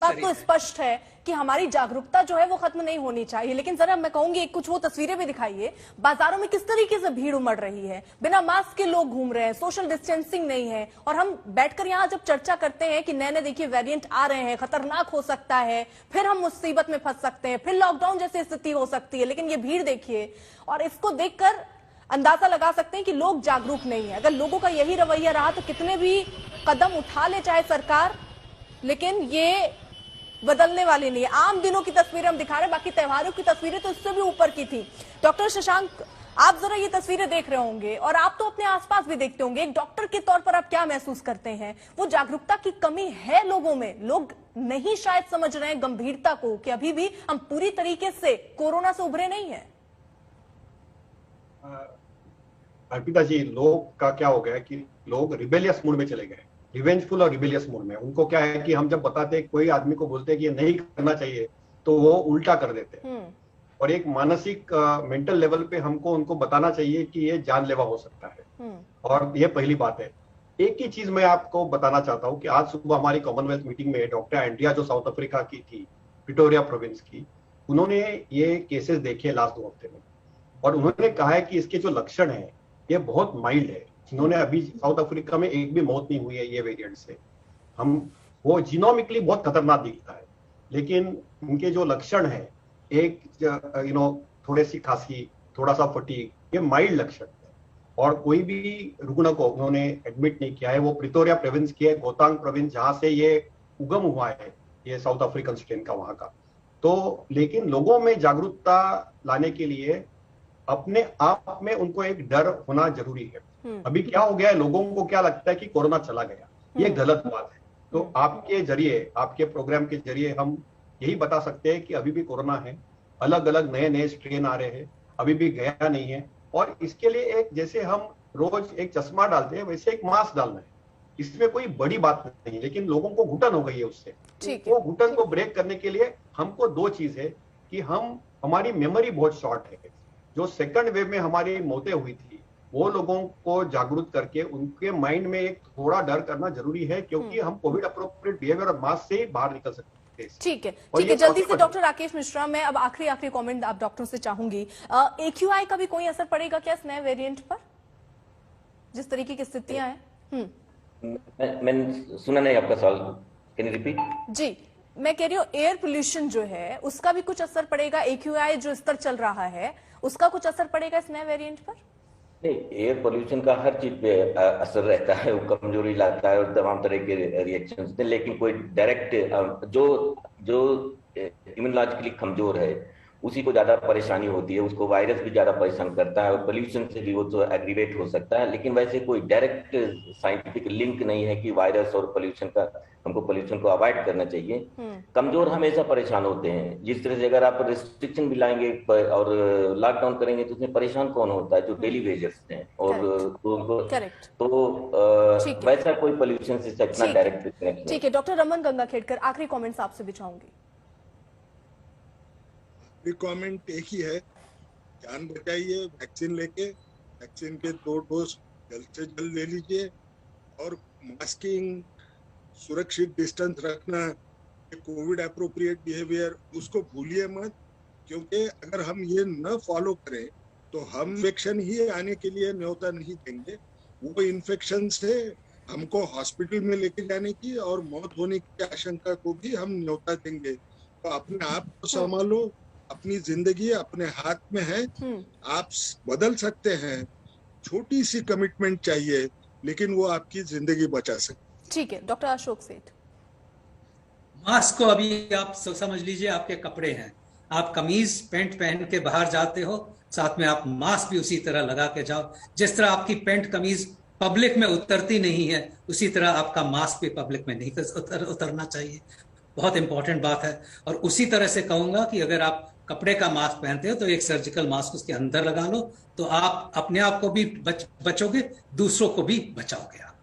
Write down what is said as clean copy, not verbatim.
बात तो स्पष्ट है कि हमारी जागरूकता जो है वो खत्म नहीं होनी चाहिए। लेकिन जरा मैं कहूंगी कुछ वो तस्वीरें भी दिखाइए, बाजारों में किस तरीके से भीड़ उमड़ रही है, बिना मास्क के लोग घूम रहे हैं, सोशल डिस्टेंसिंग नहीं है। और हम बैठकर यहाँ जब चर्चा करते हैं कि नए नए देखिए वेरिएंट आ रहे हैं, खतरनाक हो सकता है, फिर हम मुसीबत में फंस सकते हैं, फिर लॉकडाउन जैसी स्थिति हो सकती है, लेकिन ये भीड़ देखिए और इसको देखकर अंदाजा लगा सकते हैं कि लोग जागरूक नहीं है। अगर लोगों का यही रवैया रहा तो कितने भी कदम उठा ले चाहे सरकार, लेकिन ये बदलने वाली नहीं है। आम दिनों की तस्वीरें हम दिखा रहे हैं, बाकी त्योहारों की तस्वीरें तो इससे भी ऊपर की थी। डॉक्टर शशांक, आप जरा ये तस्वीरें देख रहे होंगे और आप तो अपने आसपास भी देखते होंगे, एक डॉक्टर के तौर पर आप क्या महसूस करते हैं? वो जागरूकता की कमी है लोगों में, लोग नहीं शायद समझ रहे हैं गंभीरता को कि अभी भी हम पूरी तरीके से कोरोना से उभरे नहीं है। अर्पिता जी, लोग का क्या हो गया है कि लोग रिबेलियस मूड में चले गए, रिवेंजफुल और रिबेलियस मूड में। उनको क्या है कि हम जब बताते हैं, कोई आदमी को बोलते हैं कि ये नहीं करना चाहिए, तो वो उल्टा कर देते हैं। और एक मानसिक मेंटल लेवल पे हमको उनको बताना चाहिए कि ये जानलेवा हो सकता है। और ये पहली बात है। एक ही चीज मैं आपको बताना चाहता हूँ कि आज सुबह हमारी कॉमनवेल्थ मीटिंग में डॉक्टर एंड्रिया, जो साउथ अफ्रीका की थी, प्रिटोरिया प्रोविंस की, उन्होंने ये केसेस देखे लास्ट 2 हफ्ते में, और उन्होंने कहा है कि इसके जो लक्षण है ये बहुत माइल्ड है। जिन्होंने अभी साउथ अफ्रीका में एक भी मौत नहीं हुई है ये वेरिएंट से। हम वो जीनोमिकली बहुत खतरनाक दिखता है, लेकिन उनके जो लक्षण है, एक थोड़ी सी खांसी, थोड़ा सा फटीग, ये माइल्ड लक्षण है। और कोई भी रुग्ण को उन्होंने एडमिट नहीं किया है। वो प्रिटोरिया प्रोविंस की है, गोतांग प्रोविंस, जहां से ये उगम हुआ है, ये साउथ अफ्रीकन स्ट्रेन का, वहां का। तो लेकिन लोगों में जागरूकता लाने के लिए अपने आप में उनको एक डर होना जरूरी है। अभी क्या हो गया है, लोगों को क्या लगता है कि कोरोना चला गया, ये गलत बात है। तो आपके जरिए, आपके प्रोग्राम के जरिए हम यही बता सकते हैं कि अभी भी कोरोना है, अलग अलग नए नए स्ट्रेन आ रहे हैं, अभी भी गया नहीं है। और इसके लिए एक, जैसे हम रोज एक चश्मा डालते हैं, वैसे एक मास्क डालना है। इसमें कोई बड़ी बात नहीं है, लेकिन लोगों को घुटन हो गई है उससे। वो घुटन को ब्रेक करने के लिए हमको 2 चीज है कि हमारी मेमोरी बहुत शॉर्ट है। जो सेकंड वेव में हमारी मौतें हुई थी, वो लोगों को जागरूक करके उनके माइंड में एक थोड़ा डर करना जरूरी है, क्योंकि हम कोविड अप्रोप्रिएट बिहेवियर और मास्क से ही बाहर निकल सकते हैं। ठीक है, ठीक है। जल्दी से डॉक्टर राकेश मिश्रा, मैं अब आखिरी कमेंट आप डॉक्टर से चाहूंगी। AQI का भी कोई असर पड़ेगा क्या इस नए वेरिएंट पर, जिस तरीके की स्थितियां हैं? मैंने सुना नहीं आपका सवाल, कैन यू रिपीट? जी, मैं कह रही हूँ एयर पोल्यूशन जो है उसका भी कुछ असर पड़ेगा, AQI जो स्तर चल रहा है उसका कुछ असर पड़ेगा इस नए वेरिएंट पर? नहीं, एयर पोल्यूशन का हर चीज पे असर रहता है, वो कमजोरी लाता है और तमाम तरह के रिएक्शंस ने। लेकिन कोई डायरेक्ट जो इम्यूनोलॉजिकली कमजोर है उसी को ज्यादा परेशानी होती है, उसको वायरस भी ज्यादा परेशान करता है और पोल्यूशन से भी वो तो एग्रीवेट हो सकता है। लेकिन वैसे कोई डायरेक्ट साइंटिफिक लिंक नहीं है कि वायरस और पोल्यूशन का, हमको पोल्यूशन को अवॉइड करना चाहिए। कमजोर हमेशा परेशान होते हैं। जिस तरह से अगर आप रिस्ट्रिक्शन भी लाएंगे और लॉकडाउन करेंगे तो उसमें परेशान कौन होता है? जो डेली वेजर्स हैं। और तो वैसा कोई पोल्यूशन से इतना डायरेक्ट। ठीक है, डॉक्टर रमन गंगाखेड़कर, आखिरी कॉमेंट्स आपसे भी चाहूंगी। कमेंट एक ही है, जान बचाइए, वैक्सीन लेके, वैक्सीन के 2 डोज जल्द से जल्द ले लीजिए, और मास्किंग, सुरक्षित डिस्टेंस रखना, कोविड अप्रोप्रिएट बिहेवियर, उसको भूलिए मत। क्योंकि अगर हम ये न फॉलो करें तो हम इन्फेक्शन ही आने के लिए न्योता नहीं देंगे। वो इन्फेक्शन से हमको हॉस्पिटल में लेके जाने की और मौत होने की आशंका को भी हम न्योता देंगे। तो अपने आप को संभालो, अपनी जिंदगी अपने हाथ में है, आप बदल सकते हैं। छोटी सी कमिटमेंट चाहिए, लेकिन वो आपकी जिंदगी बचा सकती। ठीक है, डॉक्टर अशोक सेठ। मास्क को अभी आप समझ लीजिए आपके कपड़े हैं। आप कमीज पैंट पहन के बाहर जाते हो, साथ में आप मास्क भी उसी तरह लगा के जाओ। जिस तरह आपकी पैंट कमीज पब्लिक में उतरती नहीं है, उसी तरह आपका मास्क भी पब्लिक में नहीं उतरना चाहिए। बहुत इंपॉर्टेंट बात है। और उसी तरह से कहूंगा कि अगर आप कपड़े का मास्क पहनते हो तो एक सर्जिकल मास्क उसके अंदर लगा लो, तो आप अपने आप को भी बचोगे, दूसरों को भी बचाओगे आप।